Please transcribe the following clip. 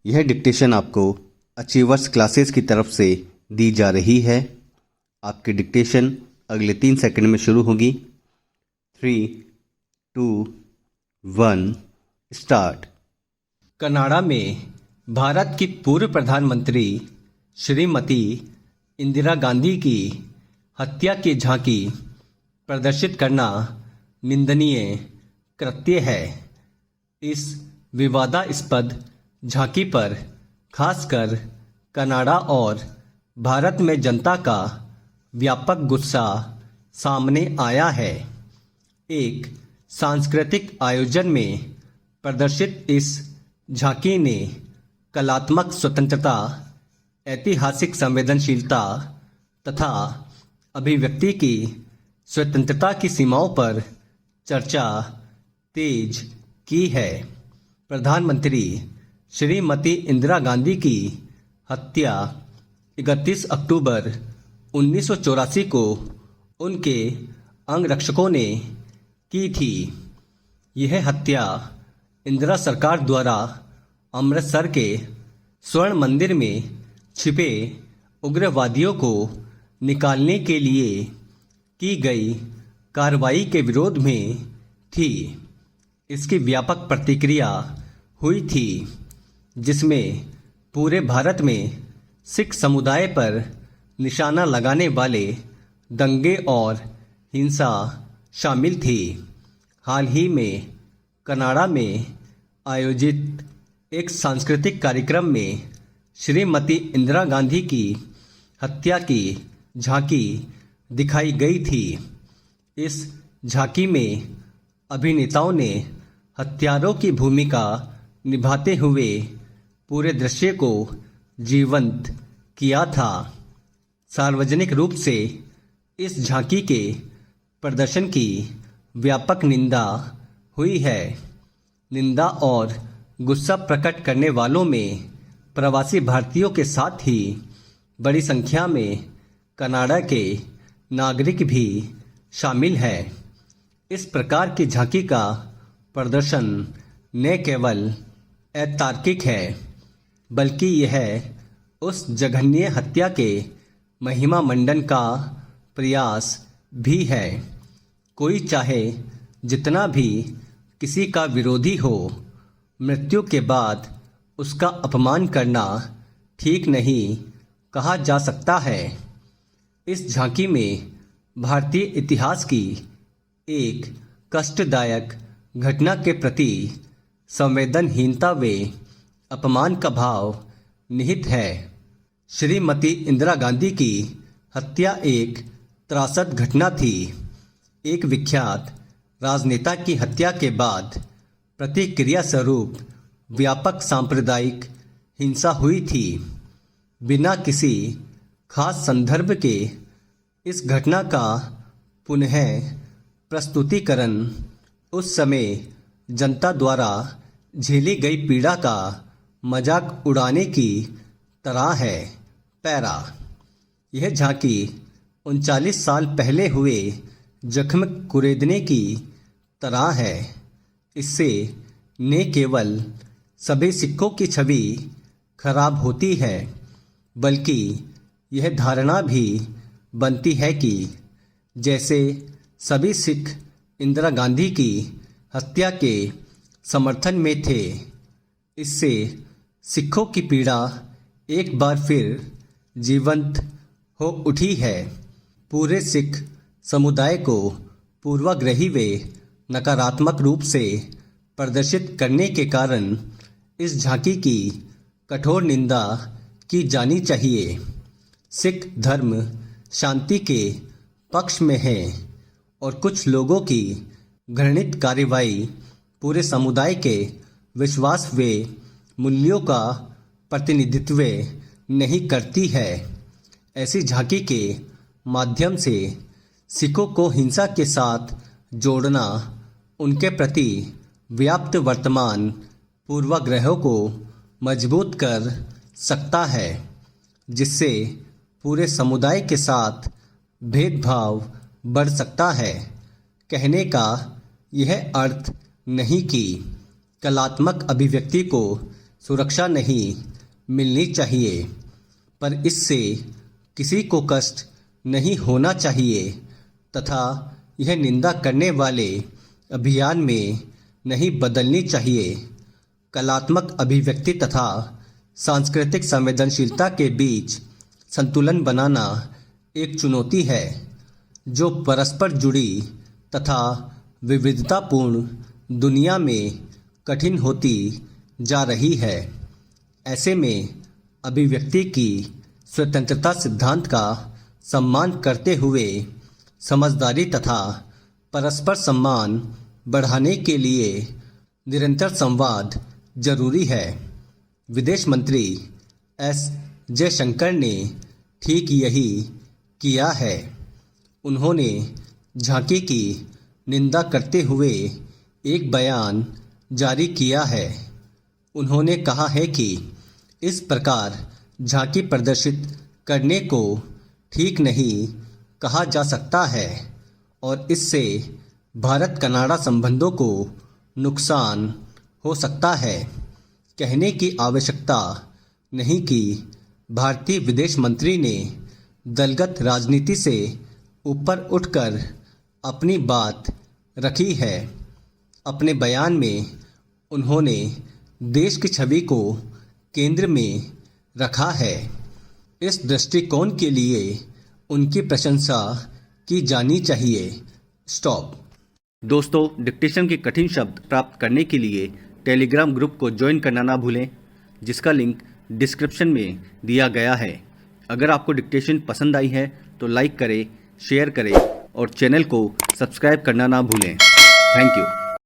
यह डिक्टेशन आपको achievers classes की तरफ से दी जा रही है। आपकी डिक्टेशन अगले 3 सेकंड में शुरू होगी। 3, 2, 1 स्टार्ट। कनाडा में भारत की पूर्व प्रधानमंत्री श्रीमती इंदिरा गांधी की हत्या की झांकी प्रदर्शित करना निंदनीय कृत्य है। इस विवादास्पद झांकी पर खासकर कनाडा और भारत में जनता का व्यापक गुस्सा सामने आया है। एक सांस्कृतिक आयोजन में प्रदर्शित इस झांकी ने कलात्मक स्वतंत्रता, ऐतिहासिक संवेदनशीलता तथा अभिव्यक्ति की स्वतंत्रता की सीमाओं पर चर्चा तेज की है। प्रधानमंत्री श्रीमती इंदिरा गांधी की हत्या 31 अक्टूबर 1984 को उनके अंगरक्षकों ने की थी। यह हत्या इंदिरा सरकार द्वारा अमृतसर के स्वर्ण मंदिर में छिपे उग्रवादियों को निकालने के लिए की गई कार्रवाई के विरोध में थी। इसकी व्यापक प्रतिक्रिया हुई थी, जिसमें पूरे भारत में सिख समुदाय पर निशाना लगाने वाले दंगे और हिंसा शामिल थी। हाल ही में कनाडा में आयोजित एक सांस्कृतिक कार्यक्रम में श्रीमती इंदिरा गांधी की हत्या की झांकी दिखाई गई थी। इस झांकी में अभिनेताओं ने हत्यारों की भूमिका निभाते हुए पूरे दृश्य को जीवंत किया था। सार्वजनिक रूप से इस झांकी के प्रदर्शन की व्यापक निंदा हुई है। निंदा और गुस्सा प्रकट करने वालों में प्रवासी भारतीयों के साथ ही बड़ी संख्या में कनाडा के नागरिक भी शामिल हैं। इस प्रकार की झांकी का प्रदर्शन न केवल अतार्किक है, बल्कि यह उस जघन्य हत्या के महिमा मंडन का प्रयास भी है। कोई चाहे जितना भी किसी का विरोधी हो, मृत्यु के बाद उसका अपमान करना ठीक नहीं कहा जा सकता है। इस झांकी में भारतीय इतिहास की एक कष्टदायक घटना के प्रति संवेदनहीनता व अपमान का भाव निहित है। श्रीमती इंदिरा गांधी की हत्या एक त्रासद घटना थी। एक विख्यात राजनेता की हत्या के बाद प्रतिक्रिया स्वरूप व्यापक सांप्रदायिक हिंसा हुई थी। बिना किसी खास संदर्भ के इस घटना का पुनः प्रस्तुतिकरण उस समय जनता द्वारा झेली गई पीड़ा का मजाक उड़ाने की तरह है। पैरा। यह झांकी 39 साल पहले हुए जख्म कुरेदने की तरह है। इससे न केवल सभी सिखों की छवि खराब होती है, बल्कि यह धारणा भी बनती है कि जैसे सभी सिख इंदिरा गांधी की हत्या के समर्थन में थे। इससे सिखों की पीड़ा एक बार फिर जीवंत हो उठी है। पूरे सिख समुदाय को पूर्वाग्रही व नकारात्मक रूप से प्रदर्शित करने के कारण इस झांकी की कठोर निंदा की जानी चाहिए। सिख धर्म शांति के पक्ष में है और कुछ लोगों की घृणित कार्रवाई पूरे समुदाय के विश्वास व मूल्यों का प्रतिनिधित्व नहीं करती है। ऐसी झांकी के माध्यम से सिखों को हिंसा के साथ जोड़ना उनके प्रति व्याप्त वर्तमान पूर्वाग्रहों को मजबूत कर सकता है, जिससे पूरे समुदाय के साथ भेदभाव बढ़ सकता है। कहने का यह अर्थ नहीं कि कलात्मक अभिव्यक्ति को सुरक्षा नहीं मिलनी चाहिए, पर इससे किसी को कष्ट नहीं होना चाहिए तथा यह निंदा करने वाले अभियान में नहीं बदलनी चाहिए। कलात्मक अभिव्यक्ति तथा सांस्कृतिक संवेदनशीलता के बीच संतुलन बनाना एक चुनौती है जो परस्पर जुड़ी तथा विविधतापूर्ण दुनिया में कठिन होती जा रही है। ऐसे में अभिव्यक्ति की स्वतंत्रता सिद्धांत का सम्मान करते हुए समझदारी तथा परस्पर सम्मान बढ़ाने के लिए निरंतर संवाद जरूरी है। विदेश मंत्री एस जयशंकर ने ठीक यही किया है। उन्होंने झांकी की निंदा करते हुए एक बयान जारी किया है। उन्होंने कहा है कि इस प्रकार झांकी प्रदर्शित करने को ठीक नहीं कहा जा सकता है और इससे भारत कनाडा संबंधों को नुकसान हो सकता है। कहने की आवश्यकता नहीं कि भारतीय विदेश मंत्री ने दलगत राजनीति से ऊपर उठकर अपनी बात रखी है। अपने बयान में उन्होंने देश की छवि को केंद्र में रखा है। इस दृष्टिकोण के लिए उनकी प्रशंसा की जानी चाहिए। स्टॉप। दोस्तों, डिक्टेशन के कठिन शब्द प्राप्त करने के लिए टेलीग्राम ग्रुप को ज्वाइन करना ना भूलें, जिसका लिंक डिस्क्रिप्शन में दिया गया है। अगर आपको डिक्टेशन पसंद आई है तो लाइक करें, शेयर करें और चैनल को सब्सक्राइब करना ना भूलें। Thank you.